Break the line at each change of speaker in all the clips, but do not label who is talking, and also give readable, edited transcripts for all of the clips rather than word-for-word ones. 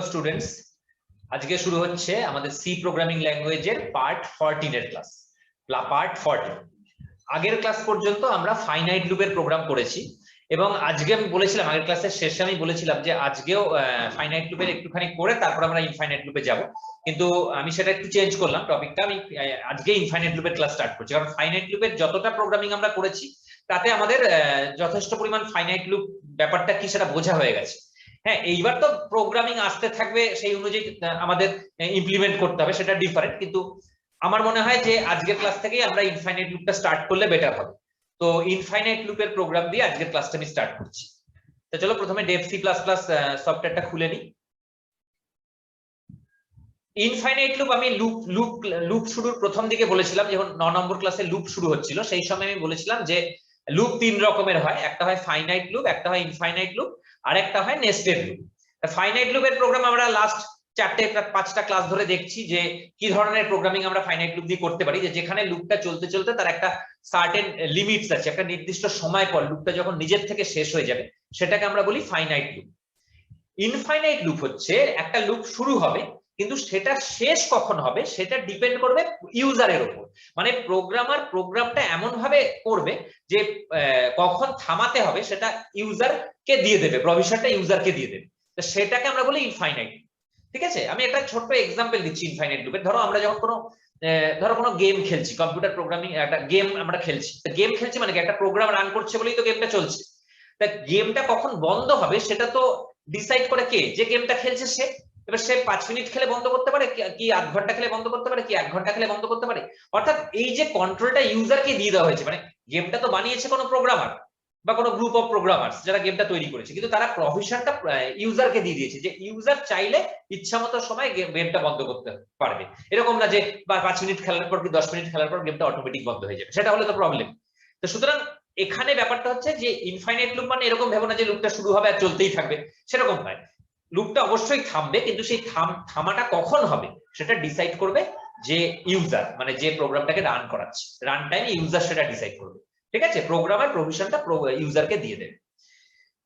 Hello students, আজকে শুরু হচ্ছে আমাদের সি প্রোগ্রামিং ল্যাঙ্গুয়েজের পার্ট 14 এর ক্লাস। পার্ট 14 আগের ক্লাস পর্যন্ত আমরা ফাইনাইট লুপের প্রোগ্রাম করেছি এবং আজকে আমি বলেছিলাম, আগের ক্লাসের শেষে আমি বলেছিলাম যে আজকেও ফাইনাইট লুপের একটুখানি করে তারপর আমরা ইনফাইনাইট লুপে যাব, কিন্তু আমি সেটা একটু চেঞ্জ করলাম টপিকটা। আমি আজকে ইনফাইনাইট লুপের ক্লাস স্টার্ট করছি, কারণ ফাইনাইট লুপের যতটা প্রোগ্রামিং আমরা করেছি তাতে আমাদের যথেষ্ট পরিমাণ ফাইনাইট লুপ ব্যাপারটা কি সেটা বোঝা হয়ে গেছে। হ্যাঁ, এইবার তো প্রোগ্রামিং আসতে থাকবে, সেই অনুযায়ী আমাদের ইমপ্লিমেন্ট করতে হবে, সেটা ডিফারেন্ট। কিন্তু আমার মনে হয় যে আজকের ক্লাস থেকেই আমরা ইনফাইনাইট লুপটা স্টার্ট করলে বেটার হবে। তো ইনফাইনাইট লুপের প্রোগ্রাম দিয়ে আজকের ক্লাসটা আমি স্টার্ট করছি। তো চলো প্রথমে ডেভ সি প্লাস প্লাস সফটওয়্যারটা খুলে নিই। ইনফাইনাইট লুপ আমি লুপ শুরুর প্রথম দিকে বলেছিলাম, যখন 9 নম্বর ক্লাসে লুপ শুরু হচ্ছিল সেই সময় আমি বলেছিলাম যে লুপ 3 রকমের হয়, একটা হয় ফাইনাইট লুপ, একটা হয় ইনফাইনাইট লুপ, আর একটা হয় নেস্টেড লুপ। ফাইনাইট লুপের প্রোগ্রাম আমরা লাস্ট 4-5টা ক্লাস ধরে দেখছি যে কি ধরনের প্রোগ্রামিং আমরা ফাইনাইট লুপ দিয়ে করতে পারি, যে যেখানে লুপটা চলতে চলতে তার একটা সার্টেন লিমিটস আছে, একটা নির্দিষ্ট সময় পর লুপটা যখন নিজের থেকে শেষ হয়ে যাবে সেটাকে আমরা বলি ফাইনাইট লুপ। ইনফাইনাইট লুপ হচ্ছে একটা লুপ শুরু হবে কিন্তু সেটা শেষ কখন হবে সেটা ডিপেন্ড করবে ইউজারের উপর। মানে প্রোগ্রামার প্রোগ্রামটা এমন ভাবে করবে যে কখন থামাতে হবে সেটা ইউজারকে দিয়ে দেবে, প্রভিশনটা ইউজারকে দিয়ে দেবে। তো সেটাকে আমরা বলি ইনফাইনাইট। ঠিক আছে, আমি একটা ছোট্ট এক্সাম্পল দিচ্ছি ইনফাইনাইট লুপের। ধরো আমরা যখন কোনো গেম খেলছি, কম্পিউটার প্রোগ্রামিং একটা গেম আমরা খেলছি। তো গেম খেলছি মানে কি, একটা প্রোগ্রাম রান করছে বলেই তো গেমটা চলছে। তা গেমটা কখন বন্ধ হবে সেটা তো ডিসাইড করে কে? যে গেমটা খেলছে সে। এবার সে 5 মিনিট খেলে বন্ধ করতে পারে, কি 8 ঘন্টা খেলে বন্ধ করতে পারে, কি 1 ঘন্টা খেলে বন্ধ করতে পারে। অর্থাৎ এই যে কন্ট্রোলটা ইউজারকে দিয়ে দেওয়া হয়েছে, মানে গেমটা তো বানিয়েছে কোনো প্রোগ্রামার বা কোনো গ্রুপ অফ প্রোগ্রামার্স যারা গেমটা তৈরি করেছে, কিন্তু তারা প্রভিশনটা ইউজারকে দিয়ে দিয়েছে যে ইউজার চাইলে ইচ্ছামতো সময় গেমটা বন্ধ করতে পারবে। এরকম না যে 5 মিনিট খেলার পর কি 10 মিনিট খেলার পর গেমটা অটোমেটিক বন্ধ হয়ে যাবে, সেটা হলে তো প্রবলেম। তো সুতরাং এখানে ব্যাপারটা হচ্ছে যে ইনফাইনাইট লুপ মানে এরকম ভেবো না যে লুপটা শুরু হবে আর চলতেই থাকবে, সেরকম নয়। লুপটা অবশ্যই থামবে, কিন্তু সেই থামাটা কখন হবে সেটা ডিসাইড করবে যে ইউজার, মানে যে প্রোগ্রামটাকে রান করাচ্ছে, রান টাইম ইউজার সেটা ডিসাইড করবে। ঠিক আছে, প্রোগ্রামার প্রভিশনটা ইউজারকে দিয়ে দেবে।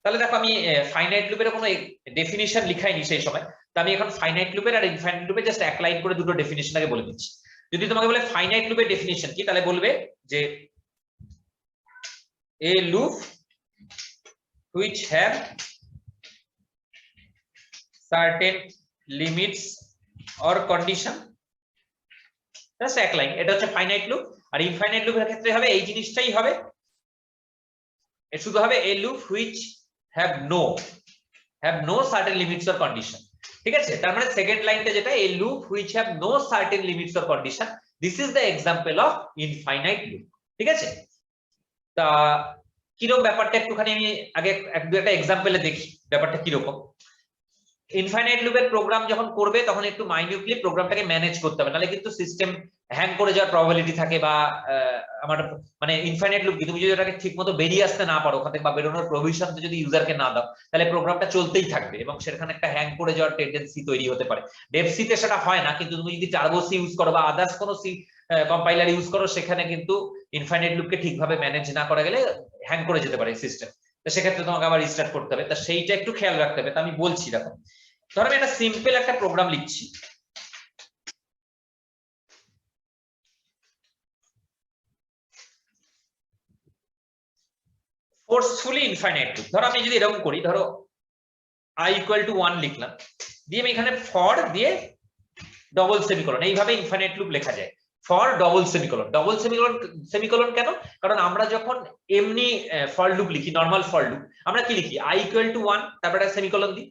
তাহলে দেখো আমি ফাইনাইট লুপের কোনো ডেফিনিশন লিখাইনি সেই সময়, তো আমি এখন ফাইনাইট লুপের আর ইনফাইনাইট লুপের জাস্ট এক লাইন করে দুটো ডেফিনিশন আগে বলে দিচ্ছি। যদি তোমাকে বলে ফাইনাইট লুপের ডেফিনিশন কি, তাহলে বলবে যে a loop which have certain limits or condition, just এক লাইন। এটা হচ্ছে ফাইনাইট লুপ। আর ইনফাইনাইট লুপের ক্ষেত্রে হবে এই জিনিসটাই হবে, শুধু হবে a loop which have no certain limits or condition। ঠিক আছে, তার মানে সেকেন্ড লাইনটা যেটা a loop which have no certain limits or condition, this is the example of infinite loop। ঠিক আছে, তা কিরকম ব্যাপারটা একটুখানি আমি আগে একটা এক্সাম্পলে দেখি ব্যাপারটা কিরকম। ইনফাইনাইট লুপের প্রোগ্রাম যখন করবে তখন একটু মাইনিউটলি প্রোগ্রামটাকে ম্যানেজ করতে হবে, নাহলে কিন্তু সিস্টেম হ্যাং করে যাওয়ার প্রবাবিলিটি থাকে। বা আমার মানে ইনফাইনাইট লুপ তুমি যদি এটাকে ঠিকমতো বেরিয়ে আসতে না পারো ওখান থেকে, বা বেরোনোর প্রভিশন যদি ইউজারকে না দাও, তাহলে প্রোগ্রামটা চলতেই থাকবে এবং সেখানে একটা হ্যাং করে যাওয়ার টেন্ডেন্সি তৈরি হতে পারে। ডেভ সি তে সেটা হয় না, কিন্তু তুমি যদি টার্বো সি ইউজ করো বা আদার্স কোনো সি কম্পাইলার ইউজ করো, সেখানে কিন্তু ইনফাইনাইট লুপকে ঠিকভাবে ম্যানেজ না করা গেলে হ্যাং করে যেতে পারে সিস্টেম। তো সেক্ষেত্রে তোমাকে আবার রিস্টার্ট করতে হবে, তা সেইটা একটু খেয়াল রাখতে হবে। তা আমি বলছি, দেখো ধরো আমি একটা সিম্পল একটা প্রোগ্রাম লিখছি। Forcefully infinite loop. ধরো আমি যদি এরকম করি, ধরো i = 1 লিখলাম, দিয়ে আমি এখানে ফর দিয়ে ডবল সেমিকোলন, এইভাবে ইনফাইনাইট লুপ লেখা যায়। ফর ডবল সেমিকোলন কেন? কারণ আমরা যখন এমনি ফর লুপ লিখি, নরমাল ফর লুপ, আমরা কি লিখি i = 1, তারপর একটা সেমিকোলন দিই,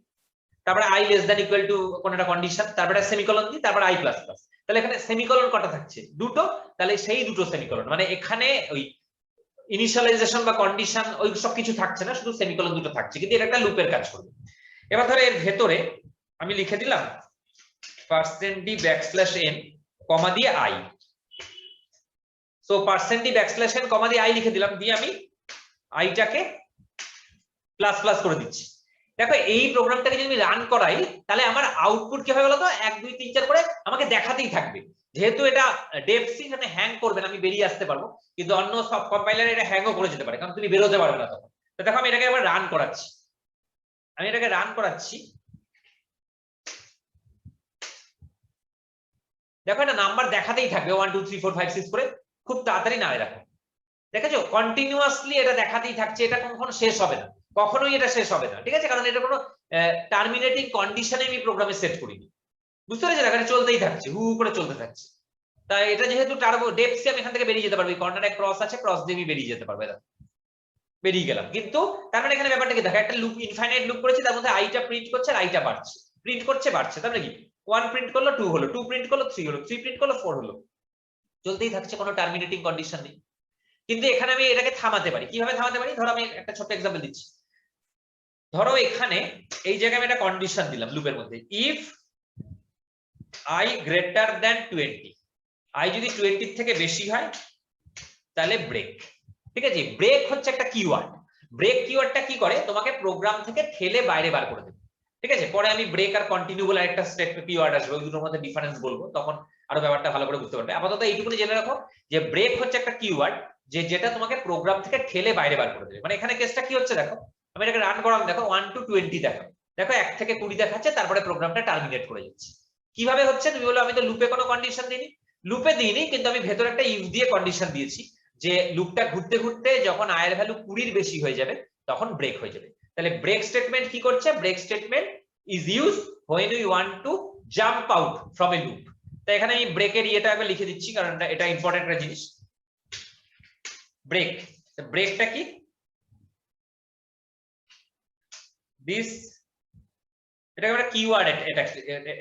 তারপরে i <= কোন একটা কন্ডিশন, তারপরে সেমিকোলন দিই, তারপরে i++। তাহলে এখানে সেমিকোলন কটা থাকছে? দুটো। তাহলে সেই দুটো সেমিকোলন, মানে এখানে ওই ইনিশিয়ালাইজেশন বা কন্ডিশন ওই সব কিছু থাকছে না, শুধু সেমিকোলন দুটো থাকছে, কিন্তু এটা একটা লুপের কাজ করবে। এবার ধরো এর ভেতরে আমি লিখে দিলাম %d\n কমা দিয়ে i। সো %d\n কমা দিয়ে i লিখে দিলাম, দিয়ে আমি আইটাকে প্লাস প্লাস করে দিচ্ছি। দেখো এই প্রোগ্রামটাকে যদি আমি রান করাই তাহলে আমার আউটপুট কি হবে বলতো, 1 2 3 4 করে আমাকে দেখাতেই থাকবে। যেহেতু এটা ডেভ সি, এখানে হ্যাং করবে না, আমি বেরিয়ে আসতে পারবো, কিন্তু অন্য সব কম্পাইলারে এটা হ্যাংও করে যেতে পারে, কারণ তুমি বেরোতে পারবে না তখন। তো দেখো আমি এটাকে আবার রান করাচ্ছি, দেখো এটা নাম্বার দেখাতেই থাকবে 1 2 3 4 5 6 করে, খুব তাড়াতাড়ি নাড়ে রাখো। দেখেছো কন্টিনিউয়াসলি এটা দেখাতেই থাকছে, এটা কখনো শেষ হবে না, কখনোই এটা শেষ হবে না, ঠিক আছে? কারণ এটা কোনো টার্মিনেটিং কন্ডিশনে আমি প্রোগ্রামে সেট করিনি, বুঝতে পেরেছো? এটা চলতেই থাকছে, হু করে চলতে থাকছে। তাই এটা যেহেতু টার্বো ডেপসে আমি এখান থেকে বেরিয়ে যেতে পারবো, কর্নারে ক্রস আছে, ক্রস দিয়ে আমি বেরিয়ে যেতে পারবো, বেরিয়ে গেলাম। কিন্তু তার মানে এখানে ব্যাপারটা কি দেখো, একটা লুপ ইনফাইনাইট লুপ করেছি, তার মধ্যে আইটা প্রিন্ট করছে আর আইটা বাড়ছে, প্রিন্ট করছে বাড়ছে, তার মানে কি 1 প্রিন্ট করলো 2 হলো, 2 প্রিন্ট করলো 3 হলো, 3 প্রিন্ট করলো 4 হলো, চলতেই থাকছে, কোনো টার্মিনেটিং কন্ডিশন নেই। কিন্তু এখানে আমি এটাকে থামাতে পারি, কিভাবে থামাতে পারি? ধরো আমি একটা ছোট্ট এক্সাম্পল দিচ্ছি। ধরো এখানে এই জায়গায় আমি একটা কন্ডিশন দিলাম লুপের মধ্যে, if i greater than 20, i যদি 20 থেকে বেশি হয় তাহলে ব্রেক, ঠিক আছে? ব্রেক হচ্ছে একটা কিওয়ার্ড। ব্রেক কিওয়ার্ডটা কি করে, তোমাকে প্রোগ্রাম থেকে ঠেলে বাইরে বার করে দেবে, ঠিক আছে? পরে আমি ব্রেক আর কন্টিনিউ বলে একটা স্টেপ কিওয়ার্ড আসবে, ওই দুটোর মধ্যে ডিফারেন্স বলবো, তখন আরো ব্যাপারটা ভালো করে বুঝতে পারবে। আপাতত এইটুকুনি জেনে রাখো যে ব্রেক হচ্ছে একটা কিওয়ার্ড যেটা তোমাকে প্রোগ্রাম থেকে ঠেলে বাইরে বার করে দেবে। মানে এখানে কেসটা কি হচ্ছে দেখো, আমি এটাকে রান করালাম, দেখো 1 to 20 দেখো, দেখো 1 থেকে 20 দেখাচ্ছে, তারপরে প্রোগ্রামটা টার্মিনেট করে যাচ্ছে। কিভাবে হচ্ছে? তুমি বলো আমি তো লুপে কোনো কন্ডিশন দিইনি, লুপে দিইনি, কিন্তু আমি ভেতরে একটা ইফ দিয়ে কন্ডিশন দিয়েছি যে লুপটা ঘুরতে ঘুরতে যখন i এর ভ্যালু 20 এর বেশি হয়ে যাবে তখন ব্রেক হয়ে যাবে। তাহলে ব্রেক স্টেটমেন্ট কি করছে? Break statement is used when we want to jump out from a loop। তো এখানে আমি ব্রেকের ইয়েটা আগে লিখে দিচ্ছি, কারণ এটা ইম্পর্টেন্ট একটা জিনিস। ব্রেক, ব্রেকটা কি? দিস, এটা একটা কিওয়ার্ড,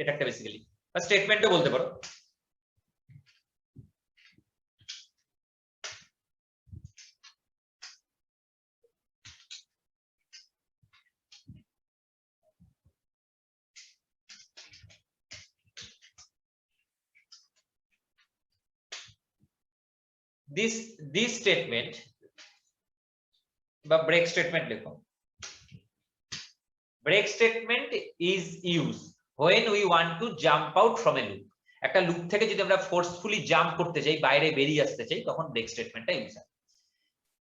এটা একটা বেসিক্যালি বা স্টেটমেন্টও বলতে পারো। this statement বা ব্রেক স্টেটমেন্ট লেখো। Break statement is used when we want to jump out from a loop। একটা লুপ থেকে যদি আমরা ফোর্সফুলি জাম্প করতে চাই, বাইরে বেরিয়ে আসতে চাই, তখন ব্রেক স্টেটমেন্টটা ইউজ হয়।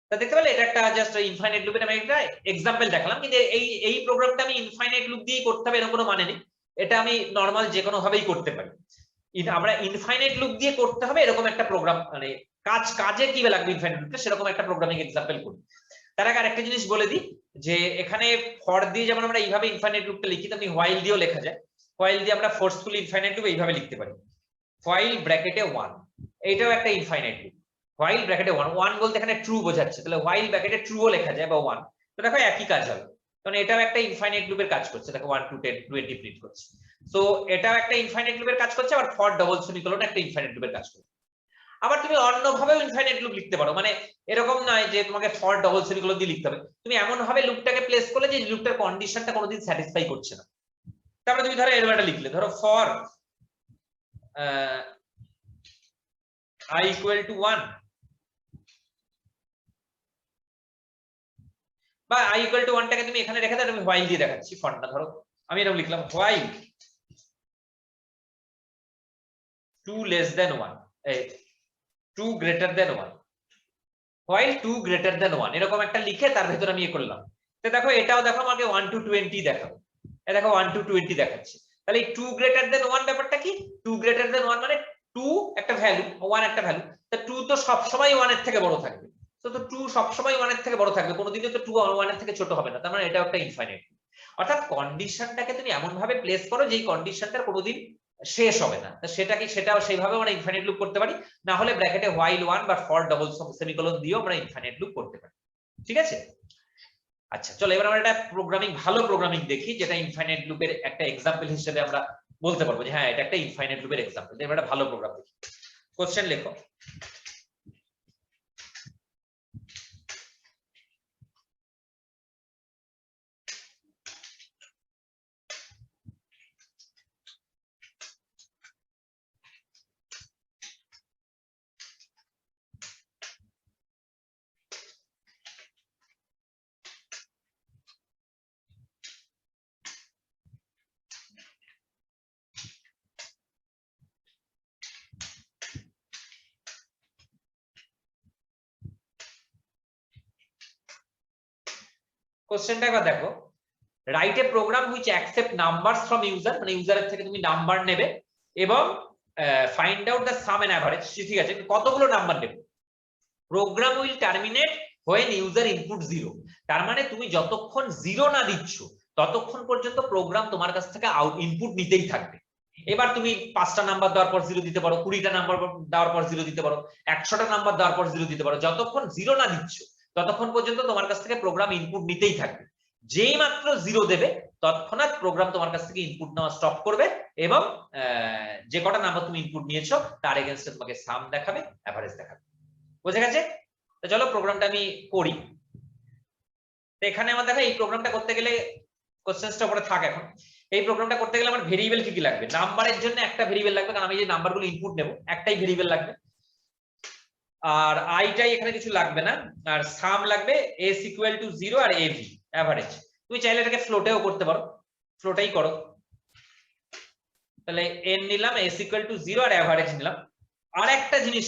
তা দেখতে পেলে এটা একটা জাস্ট ইনফাইনাইট লুপের আমি একটা এক্সাম্পল দেখালাম, কিন্তু এই প্রোগ্রামটা আমি ইনফাইনাইট লুপ দিয়েই করতে হবে এরকম কোনো মানে নেই, এটা আমি নরমাল যে কোনো ভাবেই করতে পারি। আমরা ইনফাইনাইট লুপ দিয়ে করতে হবে এরকম একটা প্রোগ্রাম, মানে কাজে কি লাগবে ইনফাইনাইট লুপে সেরকম একটা প্রোগ্রামিং এক্সাম্পল করি। তার আগে আরেকটা জিনিস বলে দিই যে এখানে ফর দিয়ে যেমন আমরা এইভাবে ইনফাইনাইট লুপটা লিখি, তেমনি হোয়াইল দিয়েও লেখা যায়। হোয়াইল দিয়ে আমরা ফোর্সফুলি ইনফাইনাইট লুপ এইভাবে লিখতে পারি, হোয়াইল ব্র্যাকেটে 1, এইটাও একটা ইনফাইনাইট লুপ। হোয়াইল ব্র্যাকেটে 1 বলতে এখানে ট্রু বোঝাচ্ছে, তাহলে হোয়াইল ব্র্যাকেটে ট্রু ও লেখা যায় বা 1, তো দেখো একই কাজ হবে, কারণ এটাও একটা ইনফাইনাইট লুপের কাজ করছে, দেখো 1 to 10 20 প্রিন্ট করছে, সো এটাও একটা ইনফাইনাইট লুপের কাজ করছে, আবার ফর ডবল সেমিকোলন একটা ইনফাইনাইট লুপের কাজ করছে। আবার তুমি অন্যভাবেও ইনফাইনাইট লুপ লিখতে পারো, মানে এরকম নয় যে তোমাকে ফর ডবল সেমিকোলন দিয়ে লিখতে হবে, তুমি এমন ভাবে লুপটাকে প্লেস করলে যে লুপটার কন্ডিশনটা কোনোদিন স্যাটিসফাই করছে না। তারপরে তুমি ধরো এরকম একটা লিখলে, ধরো ফর i equal to 1 বা i equal to 1 টাকে তুমি এখানে রেখে দাও, আমি হোয়াইল দিয়ে দেখাচ্ছি ফন্টটা। ধরো আমি এরকম লিখলাম while 2 less than 1, 2 greater than 1, while 2 greater than 1 এরকম একটা লিখে তার ভেতর আমি করলাম। তো দেখো এটাও দেখো আমাকে 1 to 20 দেখাও, এই দেখো 1 to 20 দেখাচ্ছে। তাহলে এই 2 greater than 1 ব্যাপারটা কি? 2 greater than 1 মানে 2 একটা ভ্যালু, 1 একটা ভ্যালু, তা 2 তো সব সময় 1 এর থেকে বড় থাকবে, তো 2 সব সময় 1 এর থেকে বড় থাকবে, কোনোদিনও তো 2 1 এর থেকে ছোট হবে না, তার মানে এটা একটা ইনফাইনাইট। অর্থাৎ কন্ডিশনটাকে তুমি এমন ভাবে প্লেস করো যেই কন্ডিশনটার কোনোদিন শেষ হবে না, সেটাও সেইভাবে আমরা ইনফাইনাইট লুপ করতে পারি, না হলে ব্র্যাকেটে while 1 বা ফর ডবল সেমিকোলন দিয়েও আমরা ইনফাইনাইট লুপ করতে পারি, ঠিক আছে? আচ্ছা চলো এবার আমরা একটা ভালো প্রোগ্রামিং দেখি, যেটা ইনফাইনাইট লুপের একটা এক্সাম্পল হিসেবে আমরা বলতে পারবো যে হ্যাঁ এটা একটা ইনফাইনাইট লুপের এক্সাম্পল। এবার একটা ভালো প্রোগ্রাম দেখি। কোশ্চেন লেখো, কোশ্চেনটা একবার দেখো, write a program which accept numbers from user, মানে ইউজারের থেকে তুমি নাম্বার নেবে এবং find out the sum and average, ঠিক আছে, কতগুলো নাম্বার নেব। Program will terminate when user input 0, তার মানে তুমি যতক্ষণ 0 না দিচ্ছ ততক্ষণ পর্যন্ত প্রোগ্রাম তোমার কাছ থেকে ইনপুট নিতেই থাকবে। এবার তুমি 5টা নাম্বার দেওয়ার পর 0 দিতে পারো, 20টা নাম্বার দেওয়ার পর 0 দিতে পারো, 100টা নাম্বার দেওয়ার পর 0 দিতে পারো, যতক্ষণ 0 না দিচ্ছ ততক্ষণ পর্যন্ত তোমার কাছ থেকে প্রোগ্রাম ইনপুট নিতেই থাকবে। যেই মাত্র 0 দেবে তৎক্ষণাৎ প্রোগ্রাম তোমার কাছ থেকে ইনপুট নেওয়া স্টপ করবে এবং যে কটা নাম্বার তুমি ইনপুট নিয়েছো তার এগেইনস্টে তোমাকে সাম দেখাবে, এভারেজ দেখাবে। বুঝে গেছে? তো চলো প্রোগ্রামটা আমি করি। তো এখানে আমার দেখো এই প্রোগ্রামটা করতে গেলে কোশ্চেনসটা উপরে থাক। এখন এই প্রোগ্রামটা করতে গেলে আমার ভেরিয়েবল কি কি লাগবে? নাম্বারের জন্য একটা ভেরিয়েবল লাগবে, কারণ আমি যে নাম্বারগুলো ইনপুট নেব একটাই ভেরিয়েবল লাগবে। আর আইটাই এখানে কিছু লাগবে না। আর সাম লাগবে, s ইকুয়াল টু 0 আর av এভারেজ। তুমি চাইলে এটাকে ফ্লোটেও করতে পারো, ফ্লোটেই করো। তাহলে n নিলাম, s ইকুয়াল টু 0 আর এভারেজ নিলাম। আর একটা জিনিস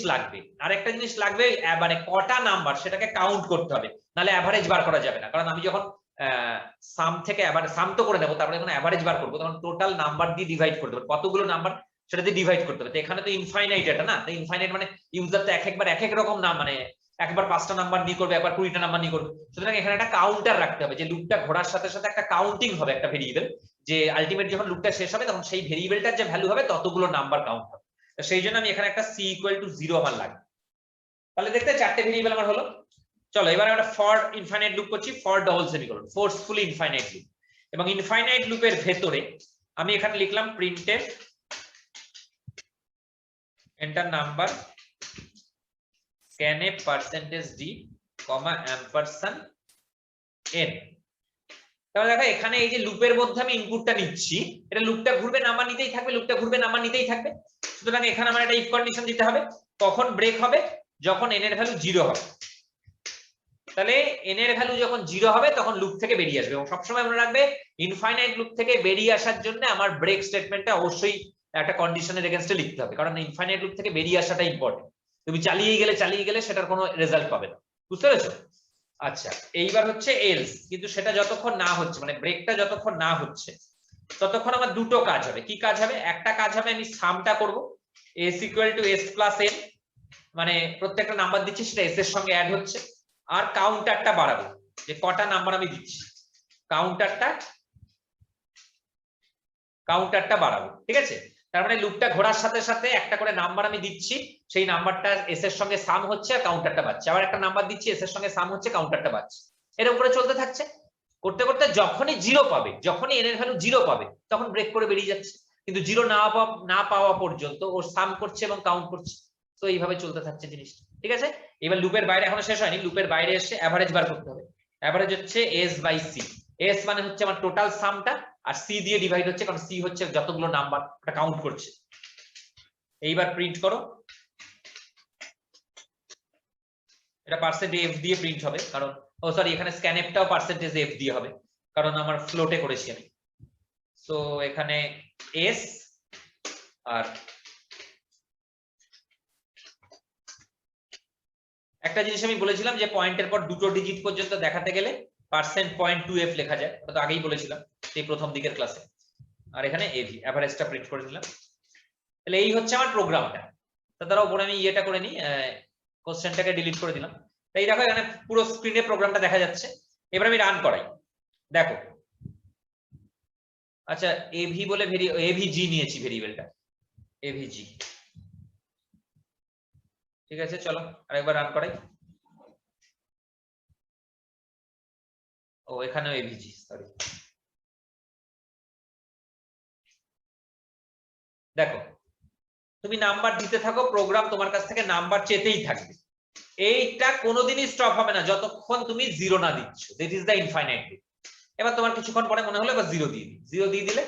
লাগবে, মানে কটা নাম্বার সেটাকে কাউন্ট করতে হবে, নাহলে এভারেজ বার করা যাবে না। কারণ আমি যখন সাম থেকে সাম তো করে দেবো, তারপরে যখন এভারেজ বার করবো তখন টোটাল নাম্বার দিয়ে ডিভাইড করতে হবে, কতগুলো নাম্বার সেটা দিয়ে ডিভাইড করতে হবে। তো এখানে তো ইনফাইনাইট এটা না, তো ইনফাইনাইট মানে ইউজার তো একবার এক এক রকম নাম, মানে একবার 5টা নাম্বার নিয়ে করবে, একবার 20টা নাম্বার নিয়ে করবে। সুতরাং এখানে একটা কাউন্টার রাখতে হবে, যে লুপটা ঘোরার সাথে সাথে একটা কাউন্টিং হবে, একটা ভেরিয়েবল, যে আলটিমেট যখন লুপটা শেষ হবে তখন সেই ভেরিয়েবলটার যে ভ্যালু হবে ততগুলো নাম্বার কাউন্ট হবে। তো সেই জন্য আমি এখানে একটা c ইকুয়াল টু 0 আমার লাগবে। তাহলে দেখতে 4টে ভেরিয়েবল আমার হলো। চলো এবার আমরা ফর ইনফাইনাইট লুপ করছি, for double semicolon, forcefully infinite loop. এবং ইনফাইনাইট লুপের ভেতরে আমি এখানে লিখলাম printf enter number scanf %d, ampersand n। তাহলে দেখো এখানে এই যে লুপের মধ্যে আমি ইনপুটটা নিচ্ছি, এটা লুপটা ঘুরবে নাম্বার নিতেই থাকবে, লুপটা ঘুরবে নাম্বার নিতেই থাকবে। সুতরাং এখানে আমার একটা ইফ কন্ডিশন দিতে হবে, কখন ব্রেক হবে? যখন n এর ভ্যালু 0 হবে। তাহলে n এর ভ্যালু যখন 0 হবে তখন লুপ থেকে বেরিয়ে আসবে। এবং সবসময় মনে রাখবে ইনফাইনাইট লুপ থেকে বেরিয়ে আসার জন্য আমার ব্রেক স্টেটমেন্টটা অবশ্যই একটা কন্ডিশনের এগেইনস্টে লিখতে হবে, কারণ ইনফাইনাইট লুপ থেকে বেরিয়ে আসাটা ইম্পর্টেন্ট। তুমি চালিয়ে গেলে সেটার কোনো রেজাল্ট পাবে না। বুঝতে পেরেছো? আচ্ছা, এইবার হচ্ছে এলস, কিন্তু সেটা যতক্ষণ না হচ্ছে, মানে ব্রেকটা যতক্ষণ না হচ্ছে ততক্ষণ আমার দুটো কাজ হবে। কি কাজ হবে? একটা কাজ হবে আমি সামটা করব, s equal two s plus n, মানে প্রত্যেকটা নাম্বার দিচ্ছি সেটা s এর সঙ্গে অ্যাড হচ্ছে। আর কাউন্টারটা বাড়াবো, যে কটা নাম্বার আমি দিচ্ছি কাউন্টারটা বাড়াবো। ঠিক আছে? তার মানে লুপটা ঘোরার সাথে সাথে একটা করে নাম্বার আমি দিচ্ছি, সেই নাম্বারটা s এর সঙ্গে সাম হচ্ছে আর কাউন্টারটা বাড়ছে। আবার একটা নাম্বার দিচ্ছি, s এর সঙ্গে সাম হচ্ছে, কাউন্টারটা বাড়ছে। এর উপরে চলতে থাকছে, করতে করতে যখনই 0 পাবে, যখনই n এর ভ্যালু 0 পাবে তখন ব্রেক করে বেরিয়ে যাচ্ছে। কিন্তু 0 না পাওয়া পর্যন্ত ও সাম করছে এবং কাউন্ট করছে। তো এইভাবে চলতে থাকছে জিনিসটা। ঠিক আছে? এবার লুপের বাইরে এখনো শেষ হয়নি, লুপের বাইরে এসে এভারেজ বার করতে হবে। এভারেজ হচ্ছে s বাই c। s মানে হচ্ছে আমার টোটাল সামটা, আর c দিয়ে ডিভাইড হচ্ছে, কারণ c হচ্ছে যতগুলো নাম্বার এটা কাউন্ট করছে। এইবার প্রিন্ট করো, এটা %f দিয়ে প্রিন্ট হবে, কারণ সরি এখানে scanfটাও %f দিয়ে হবে, কারণ আমার ফ্লোটে করেছি আমি। সো এখানে s আর একটা জিনিস আমি বলেছিলাম যে পয়েন্টের পর দুটো ডিজিট পর্যন্ত দেখাতে গেলে %.2f লেখা যায়, ওটা তো আগেই বলেছিলাম এই প্রথম দিকের ক্লাসে। আর এখানে av এভারেজটা প্রিন্ট করে দিলাম। তাহলে এই হচ্ছে আমার প্রোগ্রামটা। তো তারা উপরে আমি এটা করে নিই, কোশ্চেনটাকে ডিলিট করে দিলাম। তাই দেখো এখানে পুরো স্ক্রিনে প্রোগ্রামটা দেখা যাচ্ছে। এবার আমি রান করাই, দেখো। আচ্ছা, av বলে avg নিয়েছি ভেরিয়েবলটা, avg। ঠিক আছে, চলো আরেকবার রান করাই। ও এখানেও avg, সরি। দেখো তুমি নাম্বার দিতে থাকো, প্রোগ্রাম তোমার কাছ থেকে নাম্বার চেতেই থাকবে। এইটা কোনোদিনই স্টপ হবে না যতক্ষণ তুমি 0 না দিচ্ছ। This is the infinite loop. এবার তোমার কিছুক্ষণ পরে মনে হলো এবার 0 দিয়ে দিই, 0 দিয়ে দিলে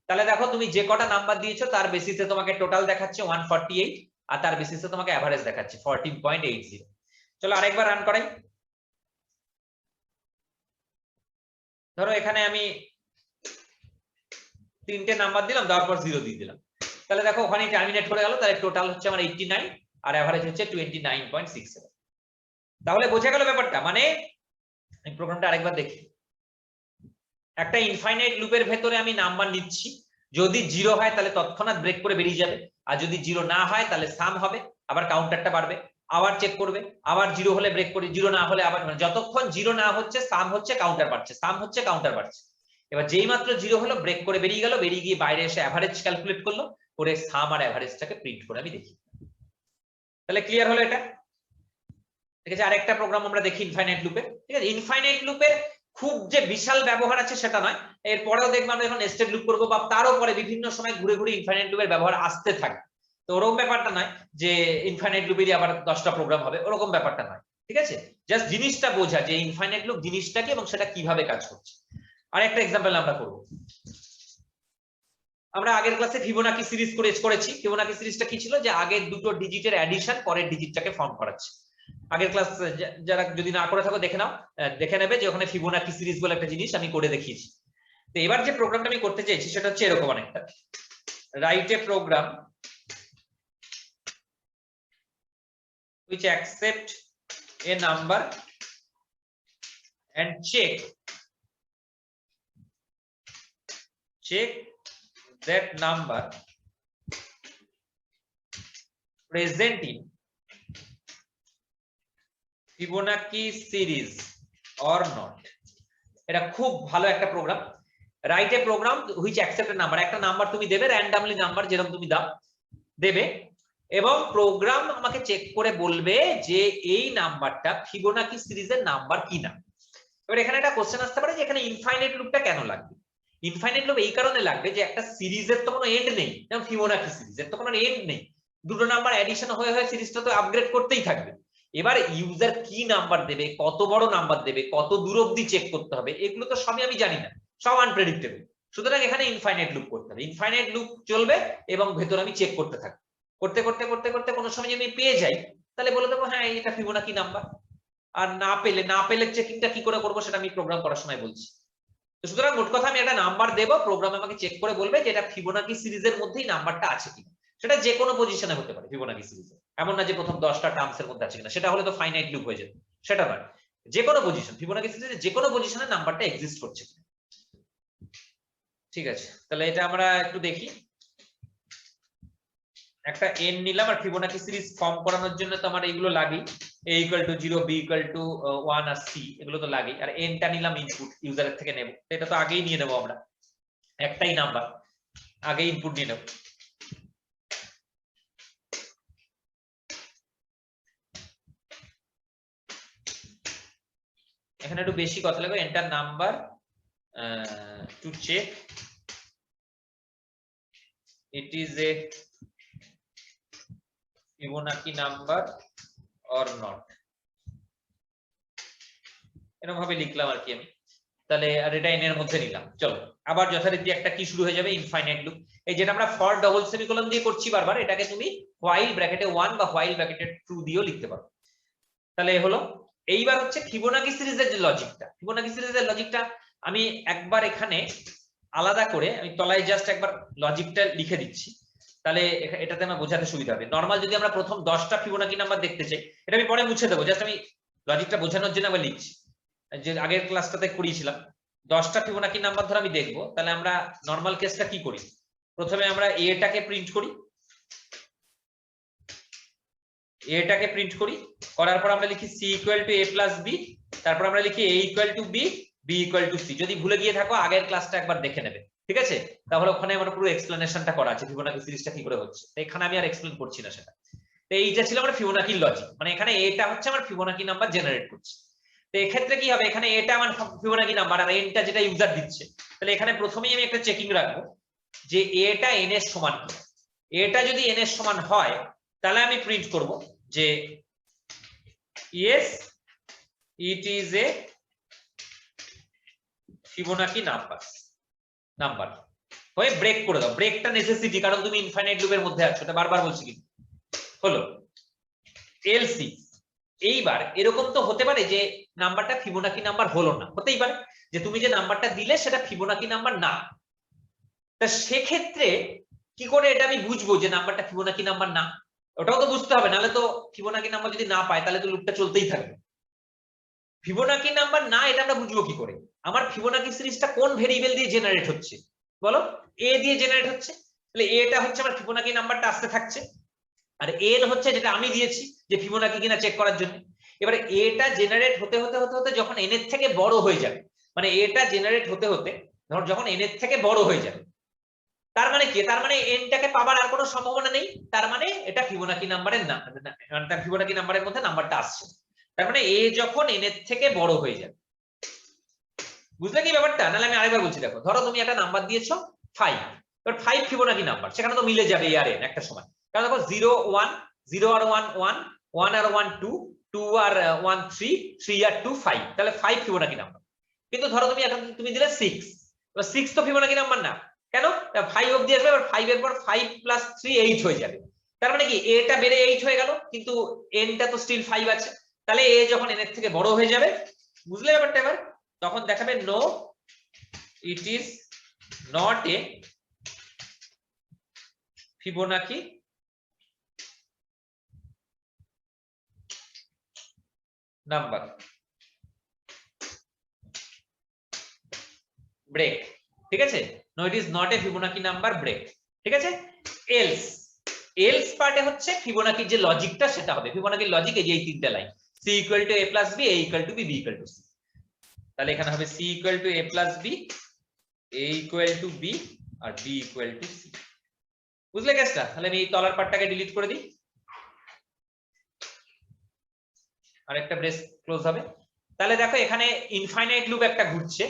তাহলে দেখো তুমি যে কটা নাম্বার দিয়েছো তার বেসিসে তোমাকে টোটাল দেখাচ্ছে 148, আর তার বেসিসে তোমাকে এভারেজ দেখাচ্ছে 14.80। চলো আরেকবার রান করাই। ধরো এখানে আমি 3টে নাম্বার দিলাম, তারপর 0 দিয়ে দিলাম, তাহলে দেখো ওখানেই টার্মিনেট করে গেল। তাহলে টোটাল হচ্ছে আমার 89 আর এভারেজ হচ্ছে 29.67। তাহলে বোঝা গেল ব্যাপারটা। মানে আমি প্রোগ্রামটা আরেকবার দেখি। একটা ইনফাইনাইট লুপের ভেতরে আমি নাম্বার নিচ্ছি, যদি 0 হয় তাহলে তৎক্ষণাৎ ব্রেক করে বেরিয়ে যাবে, আর যদি 0 না হয় তাহলে সাম হবে, আবার কাউন্টারটা বাড়বে, আবার চেক করবে, আবার 0 হলে ব্রেক করি, 0 না হলে আবার, মানে যতক্ষণ 0 না হচ্ছে সাম হচ্ছে কাউন্টার বাড়ছে, সাম হচ্ছে কাউন্টার বাড়ছে। এবার যেই মাত্র 0 হলো ব্রেক করে বেরিয়ে গেল, বেরিয়ে গিয়ে বাইরে এসে অ্যাভারেজ ক্যালকুলেট করলো, করে সাম আর অ্যাভারেজটাকে প্রিন্ট করে আমি দেখি। তাহলে ক্লিয়ার হলো এটা? ঠিক আছে, আরেকটা প্রোগ্রাম আমরা দেখি ইনফাইনাইট লুপে। ঠিক আছে, ইনফাইনাইট লুপের খুব যে বিশাল ব্যবহার আছে সেটা নয়, এরপরেও দেখবো আমরা যখন নেস্টেড লুপ করবো বা তারও পরে বিভিন্ন সময় ঘুরে ঘুরে ইনফাইনাইট লুপের ব্যবহার আসতে থাকে। তো ওরকম ব্যাপারটা নয় যে ইনফাইনাইট লুপেরই আবার 10টা প্রোগ্রাম হবে, ওরকম ব্যাপারটা নয়। ঠিক আছে, জাস্ট জিনিসটা বোঝা যে ইনফাইনাইট লুপ জিনিসটা কি এবং সেটা কিভাবে কাজ করছে। আরেকটা এক্সাম্পল আমরা করব। আমরা আগের ক্লাসে ফিবোনাকি সিরিজ করেছি। ফিবোনাকি সিরিজটা কি ছিল? যে আগের দুটো ডিজিটের অ্যাডিশন পরের ডিজিটটাকে ফর্ম করাচ্ছে। আগের ক্লাস যারা যদি না করে থাকো দেখে নাও, দেখে নেবে যে ওখানে ফিবোনাকি সিরিজ বলে একটা জিনিস আমি করে দেখিয়েছি। তো এবার যে প্রোগ্রামটা আমি করতে চাইছি সেটা হচ্ছে এরকম অনেকটা, write a program which accept a number and check that number present in Fibonacci series or not. এটা খুব ভালো একটা program, write a program which accept a number. একটা নাম্বার তুমি দেবে, র্যান্ডমলি নাম্বার যেরকম তুমি দাও দেবে, এবং প্রোগ্রাম আমাকে চেক করে বলবে যে এই নাম্বারটা ফিবোনাকি সিরিজের নাম্বার কিনা। এবার এখানে একটা কোশ্চেন আসতে পারে যে এখানে ইনফাইনাইট লুপটা কেন লাগবে? ইনফাইনাইট লুপ এই কারণে লাগবে যে একটা সিরিজের তো কোনো এন্ড নেই, যেমন ফিবোনাকি সিরিজের তো কোনো এন্ড নেই, দুটো নাম্বার অ্যাডিশন হয়ে হয়ে সিরিজটা তো আপগ্রেড করতেই থাকবে। এবার ইউজার কি নাম্বার দেবে, কত বড় নাম্বার দেবে, কত দূর অবধি চেক করতে হবে, এগুলো তো সবই আমি জানি না, সব আনপ্রেডিক্টেবল। সুতরাং এখানে ইনফাইনাইট লুপ করতে হবে, ইনফাইনাইট লুপ চলবে এবং ভেতরে আমি চেক করতে থাকবো, করতে করতে করতে করতে কোনো সময় যদি আমি পেয়ে যাই তাহলে বলে দেবো হ্যাঁ এটা ফিবোনাকি নাম্বার। আর না পেলে চেকিংটা কি করে করবো সেটা আমি প্রোগ্রাম করার সময় বলছি। তো সুতরাং মোট কথা আমি একটা নাম্বার দেবো, প্রোগ্রাম আমাকে চেক করে বলবে যে এটা ফিবোনাকি সিরিজের মধ্যেই নাম্বারটা আছে কিনা। সেটা যে কোনো পজিশনে হতে পারে ফিবোনাকি সিরিজে, এমন না যে প্রথম 10টা টার্মস এর মধ্যে আছে কিনা, সেটা হলে তো ফাইনাইট লুপ হয়ে যেত, সেটা নয়, যে কোনো পজিশন ফিবোনাকি সিরিজে যে কোনো পজিশনে নাম্বারটা এক্সিস্ট করছে কিনা। ঠিক আছে, তাহলে এটা আমরা একটু দেখি। একটা n নিলাম, আর ফিবোনাকি সিরিজ ফর্ম করানোর জন্য তো আমার এইগুলো লাগে, a = 0, b = 1 আর c, এগুলো তো লাগে। আর n টা নিলাম ইনপুট, ইউজারের থেকে নেব, এটা তো আগেই নিয়ে নেব, আমরা একটাই নাম্বার আগে ইনপুট নিয়ে নেব। এখানে একটু বেশি কথা লাগবে, enter number to check it is a Fibonacci number or not, এরকম ভাবে লিখলাম আর কি আমি। তাহলে আর এটা n এর মধ্যে নিলাম। চলো আবার যথারীতি একটা কি শুরু হয়ে যাবে, ইনফাইনাইট লুপ। এই যেটা আমরা ফর ডবল সেমিকোলন দিয়ে করছি বারবার, এটাকে তুমি হোয়াইল ব্র্যাকেটে 1 বা হোয়াইল ব্র্যাকেটে 2 দিয়েও লিখতে পারো। তাহলে হলো এইবার হচ্ছে ফিবোনাকি সিরিজের যে লজিকটা, ফিবোনাকি সিরিজের লজিকটা আমি একবার এখানে আলাদা করে আমি তলায় জাস্ট একবার লজিকটা লিখে দিচ্ছি, তাহলে এটাতে আমার বোঝাতে সুবিধা হবে। নরমাল যদি আমরা প্রথম 10টা ফিবোনাকি নাম্বার দেখতে চাই, এটা আমি পরে মুছে দেবো, জাস্ট আমি লজিকটা বোঝানোর জন্য আবার লিখছি। যে আগের ক্লাসটাতে করিয়েছিলাম 10টা ফিবোনাকি নাম্বার ধরে আমি দেখবো, তাহলে আমরা নরমাল কেসটা কি করি, প্রথমে আমরা এটাকে প্রিন্ট করি, এটাকে প্রিন্ট করি, করার পর আমরা লিখি c = a + b, তারপর আমরা লিখি a = b, b = c। যদি ভুলে গিয়ে থাকো আগের ক্লাসটা একবার দেখে নেবে, ঠিক আছে? তাহলে ওখানে আমরা পুরো এক্সপ্লেনেশনটা করা আছে ফিবোনাকি সিরিজটা কি করে হচ্ছে, তো এখানে আমি আর এক্সপ্লেন করছি না সেটা। তো এইটা ছিল আমার ফিবোনাকির লজিক, মানে এখানে এটা হচ্ছে আমার ফিবোনাকি নাম্বার জেনারেট করছে। তো এক্ষেত্রে কি হবে, এখানে এটা আমার ফিবোনাকি নাম্বার আর এনটা যেটা ইউজার দিচ্ছে, তাহলে এখানে প্রথমেই আমি একটা চেকিং রাখবো যে এটা n এর সমান কিনা। এটা যদি n এর সমান হয় তাহলে আমি প্রিন্ট করব যে yes it is a Fibonacci number হয়ে ব্রেক করে দাও। ব্রেকটা নেসেসিটি, কারণ তুমি ইনফাইনাইট লুপের মধ্যে আছো, এটা বারবার বলছি কি হলো এলসি। এইবার এরকম তো হতে পারে যে নাম্বারটা ফিবোনাকি নাম্বার হলো না, হতেই পারে যে তুমি যে নাম্বারটা দিলে সেটা ফিবোনাকি নাম্বার না। তা সেক্ষেত্রে কি করে এটা আমি বুঝবো যে নাম্বারটা ফিবোনাকি নাম্বার না? ওটাও তো বুঝতে হবে, নাহলে তো ফিবোনাকি নাম্বার যদি না পায় তাহলে তো লুপটা চলতেই থাকবে। ফিবোনাকি নাম্বার না এটা আমরা বুঝবো কি করে? আমার ফিবোনাকি সিরিজটা কোন ভেরিয়েবল দিয়ে জেনারেট হচ্ছে বলো? a দিয়ে জেনারেট হচ্ছে, তাহলে এটা হচ্ছে আমার ফিবোনাকি নাম্বারটা আসতে থাকছে, আর এন হচ্ছে যেটা আমি দিয়েছি যে ফিবোনাকি কিনা চেক করার জন্য। এবারে এটা জেনারেট হতে হতে হতে হতে যখন এন এর থেকে বড় হয়ে যাবে, মানে এটা জেনারেট হতে হতে ধর যখন এন এর থেকে বড় হয়ে যাবে, তার মানে কি, তার মানে এনটাকে পাবার আর কোনো সম্ভাবনা নেই, তার মানে এটা ফিবোনাকি নাম্বারের না, তার ফিবোনাকি নাম্বারের মধ্যে নাম্বারটা আসছে, তার মানে এ যখন এন এর থেকে বড় হয়ে যাবে। বুঝলে কি ব্যাপারটা? নাহলে আমি আরেকবার বলছি, দেখো ধরো তুমি একটা নাম্বার দিয়েছো 5, এবার 5 ফিবোনাকি নাম্বার, সেখানে তো মিলে যাবে এ আর এন একটা সময়, কারণ দেখো 0 1 0 আর 1 1 1 আর 1 2 2 আর 1 3 3 আর 2 5, তাহলে 5 ফিবোনাকি নাম্বার। কিন্তু ধরো তুমি এখন তুমি দিলে 6, এবার 6 তো ফিবোনাকি নাম্বার না, কেন? 5 অবধি আসবে, এবার 5 এর পর 5 প্লাস 3 8 হয়ে যাবে, তার মানে কি এটা বেড়ে 8 হয়ে গেল, কিন্তু এনটা তো স্টিল 5 আছে, তাহলে এ যখন এন এর থেকে বড় হয়ে যাবে, বুঝলে ব্যাপারটা? এবার তখন দেখাবে no it is not a Fibonacci number, break. ঠিক আছে, no it is not a Fibonacci number, break. ঠিক আছে, এলস, এলস পার্টে হচ্ছে ফিবোনাকির যে লজিকটা সেটা হবে, ফিবোনাকির লজিক এই যে এই তিনটা লাইন, c equal to a plus b, a equal to b, b equal to c। তাহলে এখানে হবে c equal to a plus b, a equal to b, আর b ইকুয়াল টু c। বুঝলে কেসটা? তাহলে আমি এই তলার পার্টটাকে ডিলিট করে দিই, আর একটা ব্রেস ক্লোজ হবে। তাহলে দেখো এখানে ইনফাইনাইট লুপ একটা ঘুরছে,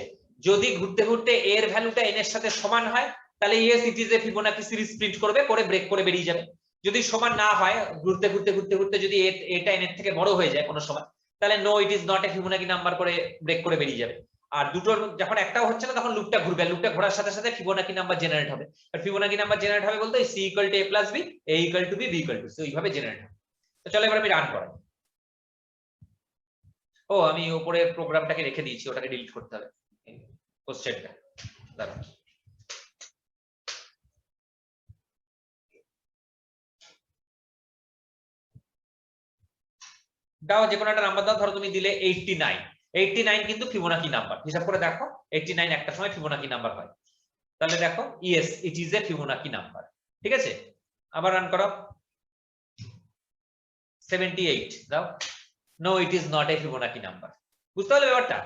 যদি ঘুরতে ঘুরতে এর ভ্যালুটা এন এর সাথে সমান হয়, তাহলে yes it is a Fibonacci series print করবে, করে ব্রেক করে বেরিয়ে যাবে। যদি সমান না হয়, ঘুরতে ঘুরতে ঘুরতে ঘুরতে যদি এটা এন এর থেকে বড় হয়ে যায় কোনো সময়, তাহলে no it is not a Fibonacci number করে ব্রেক করে বেরিয়ে যাবে। আর দুটোর যখন একটাও হচ্ছে না, তখন লুপটা ঘুরবে, লুপটা ঘোরার সাথে সাথে ফিবোনাকি নাম্বার জেনারেট হবে। আর ফিবোনাকি নাম্বার জেনারেট হবে বলতে c equal to a plus b, a equal to b, b equal to c, ওইভাবে জেনারেট হবে। তো চলো এবার আমি রান করাই। ও আমি উপরের প্রোগ্রামটাকে রেখে দিয়েছি, ওটাকে ডিলিট করতে হবে, কোশ্চেনটা দাঁড়াও। দাও যে কোনো একটা নাম্বার দাও, ধরো তুমি দিলে 89, 89 কিন্তু ফিবোনাকি নাম্বার, হিসাব করে দেখো 89 একটা সময় ফিবোনাকি নাম্বার হয়, তাহলে দেখো yes it is a Fibonacci number. ঠিক আছে, আবার রান করো, 78 দাও, no it is not a Fibonacci number. বুঝতে পারলে ব্যাপারটা?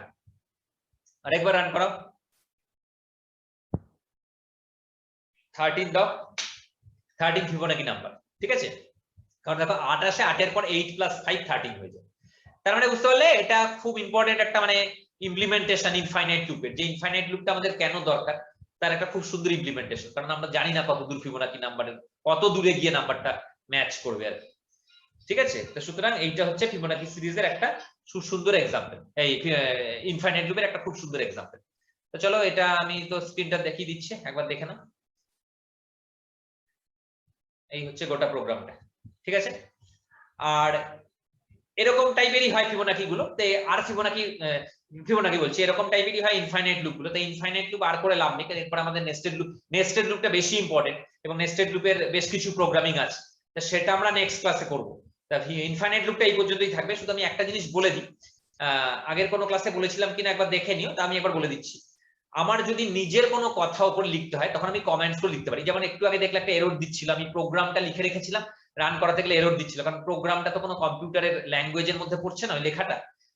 আরেকবার রান করো, 13 দাও, 13 ফিবোনাকি নাম্বার। ঠিক আছে, কারণ দেখো 8 আসে, 8 এর পর 8 প্লাস 5 13 হয়ে যায়। তার মানে বুঝতে পারলে এটা খুব ইম্পর্টেন্ট একটা মানে ইমপ্লিমেন্টেশন ইনফাইনাইট লুপের, যে ইনফাইনাইট লুপটা আমাদের কেন দরকার তার একটা খুব সুন্দর ইমপ্লিমেন্টেশন, কারণ আমরা জানি না কত দূর ফিবোনাকি নাম্বারের কত দূরে গিয়ে নাম্বারটা ম্যাচ করবে আর। ঠিক আছে, তো সুতরাং এইটা হচ্ছে ফিবোনাকি সিরিজের একটা খুব সুন্দর এক্সাম্পল, এই ইনফাইনাইট লুপের একটা খুব সুন্দর এক্সাম্পল। তো চলো এটা আমি তো স্ক্রিনটা দেখিয়ে দিচ্ছি, একবার দেখে নাও। এই হচ্ছে গোটা প্রোগ্রামটা। ঠিক আছে, আর এরকম টাইপেরই হয় ফিবোনাকি গুলো, আর ফিবোনাকি বলছি, এরকম টাইপেরই হয় ইনফাইনাইট লুপ গুলো। তো ইনফাইনাইট লুপ আর করে লাভ নেই, এরপর আমাদের নেস্টেড লুপটা বেশি ইম্পর্টেন্ট, এবং নেস্টেড লুপের বেশ কিছু প্রোগ্রামিং আছে, তো সেটা আমরা নেক্সট ক্লাসে করব। তা ইনফাইনাইট লুপটা এই পর্যন্তই থাকবে। শুধু আমি একটা জিনিস বলে দিই, আগের কোনো ক্লাসে বলেছিলাম কিনা একবার দেখে নিও, তা আমি একবার বলে দিচ্ছি। আমার যদি নিজের কোনো কথা উপর লিখতে হয়, তখন আমি কমেন্টস করে লিখতে পারি। যেমন একটু আগে দেখলে একটা এরর দিচ্ছিল, আমি প্রোগ্রামটা লিখে রেখেছিলাম, রান করাতে গেলে এরর দিচ্ছিল, কারণ প্রোগ্রামটা তো কোনো কম্পিউটারের ল্যাঙ্গুয়েজের মধ্যে পড়ছে না ওই লেখাটা।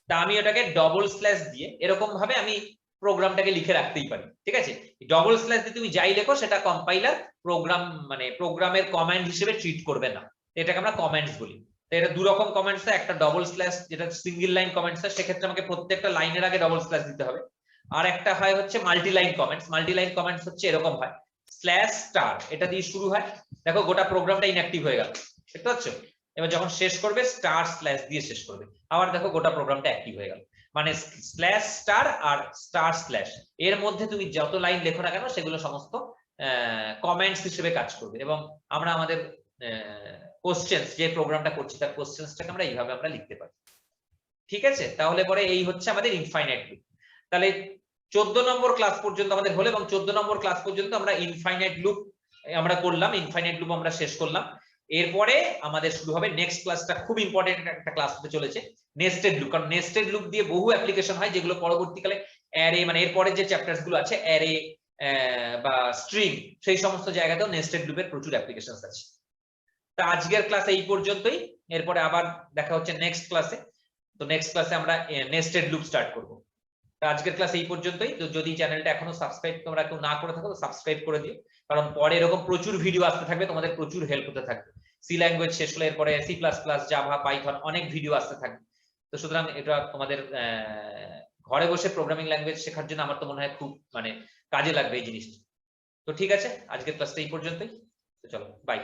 তা আমি ওটাকে ডবল স্ল্যাশ দিয়ে এরকম ভাবে আমি প্রোগ্রামটাকে লিখে রাখতেই পারি। ঠিক আছে, ডবল স্ল্যাশ দিয়ে তুমি যাই লেখো সেটা কম্পাইলার প্রোগ্রাম মানে প্রোগ্রামের কমান্ড হিসেবে ট্রিট করবে না, এটাকে আমরা কমেন্টস বলি। তো এটা দু রকম কমেন্টস, একটা ডবল স্ল্যাশ যেটা সিঙ্গেল লাইন কমেন্টস, সেক্ষেত্রে আমাকে প্রত্যেকটা লাইনের আগে ডবল স্ল্যাশ দিতে হবে। আর একটা হয় হচ্ছে multi line comments. Multi line comments হচ্ছে এরকম হয়, স্ল্যাশ স্টার এটা দিয়ে শুরু হয়, দেখো গোটা প্রোগ্রামটা ইনঅ্যাক্টিভ হয়ে গেল, দেখতে পাচ্ছ? এবার যখন শেষ করবে স্টার স্ল্যাশ দিয়ে শেষ করবে, আবার দেখো গোটা প্রোগ্রামটা অ্যাক্টিভ হয়ে গেল। মানে স্ল্যাশ স্টার আর স্টার স্ল্যাশ এর মধ্যে তুমি যত লাইন লেখো না কেন সেগুলো সমস্ত কমেন্টস হিসেবে কাজ করবে, এবং আমরা আমাদের কোশ্চেন্স যে প্রোগ্রামটা করছি তার কোশ্চেন্সটাকে আমরা এইভাবে আমরা লিখতে পারি। ঠিক আছে, তাহলে পরে এই হচ্ছে আমাদের ইনফাইনাইট লুপ। তাহলে 14 নম্বর ক্লাস পর্যন্ত আমাদের হলো, এবং 14 নম্বর ক্লাস পর্যন্ত আমরা ইনফাইনাইট লুপ আমরা করলাম, ইনফাইনাইট লুপ আমরা শেষ করলাম। এরপরে আমাদের শুরু হবে নেক্সট ক্লাসটা, খুব ইম্পর্টেন্ট একটা ক্লাস হতে চলেছে, নেস্টেড লুপ। কারণ নেস্টেড লুপ দিয়ে বহু অ্যাপ্লিকেশন হয় যেগুলো পরবর্তীকালে অ্যারে মানে এরপরে যে চ্যাপ্টার্স গুলো আছে অ্যারে, বা স্ট্রিং, সেই সমস্ত জায়গাতেও নেস্টেড লুপের প্রচুর অ্যাপ্লিকেশনস আছে। তা আজকের ক্লাস এই পর্যন্তই, এরপরে আবার দেখা হচ্ছে নেক্সট ক্লাসে। তো নেক্সট ক্লাসে আমরা নেস্টেড লুপ স্টার্ট করব। আজকের ক্লাস এই পর্যন্তই। তো যদি চ্যানেলটা এখনো সাবস্ক্রাইব তোমরা কেউ না করে থাকো তো সাবস্ক্রাইব করে দিও, কারণ পরে এরকম প্রচুর ভিডিও আসতে থাকবে, তোমাদের প্রচুর হেল্প হতে থাকবে। সি ল্যাঙ্গুয়েজ শেষ হলে এরপরে C plus plus, Java, Python অনেক ভিডিও আসতে থাকবে। তো সুতরাং এটা তোমাদের ঘরে বসে প্রোগ্রামিং ল্যাঙ্গুয়েজ শেখার জন্য আমার তো মনে হয় খুব কাজে লাগবে এই জিনিসটা। তো ঠিক আছে, আজকের ক্লাসটা এই পর্যন্তই। তো চলো, বাই।